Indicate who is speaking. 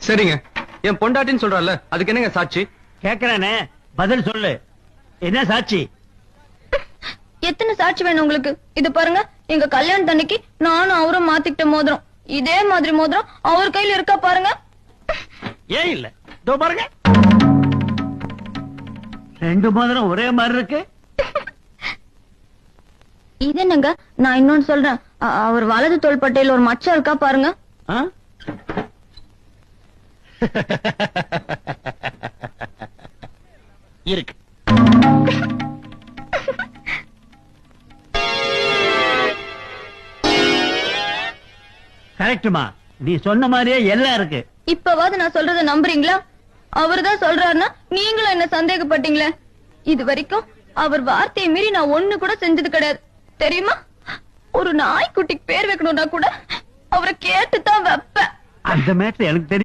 Speaker 1: சரிங்க, என் பொண்டாட்டின்னு சொல்றால, அதுக்கு என்னங்க சாட்சி?
Speaker 2: கேக்குறானே, பதில் சொல்லு. என்ன சாட்சி?
Speaker 3: எத்தனை சாட்சி வேணும் உங்களுக்கு? இது பாருங்க, எங்க கல்யாணத்தன்னைக்கு நானும் அவரும் மாத்திக்கிட்ட மோதிரம். இதே மாதிரி மோதிரம் அவர் கையில இருக்கா பாருங்க.
Speaker 2: ஏன் இல்ல? இதோ பாருங்க, ரெண்டு மோதிரம் ஒரே மாதிரி இருக்கு.
Speaker 3: இது என்னங்க, நான் இன்னொன்னு சொல்றேன். அவர் வலது தோள்பட்டையில ஒரு மச்சம் இருக்கா பாருங்க.
Speaker 2: ஆ? இருக்கு. கரெக்டுமா, நீ சொன்ன மாதிரியே எல்லாம் இருக்கு.
Speaker 3: இப்பவாது நான் சொல்றத நம்புறீங்களா? அவர்தான் சொல்றாருன்னா நீங்களும் என்ன சந்தேகப்பட்டீங்களே. இது வரைக்கும் அவர் வார்த்தையை மீறி நான் ஒண்ணு கூட செஞ்சது கிடையாது தெரியுமா? ஒரு நாய்க்குட்டிக்கு பேர் வைக்கணும்னா கூட அவரை கேட்டுதான் வைப்பேன்.
Speaker 2: அந்த மேட்டர் எனக்கு தெரியும்.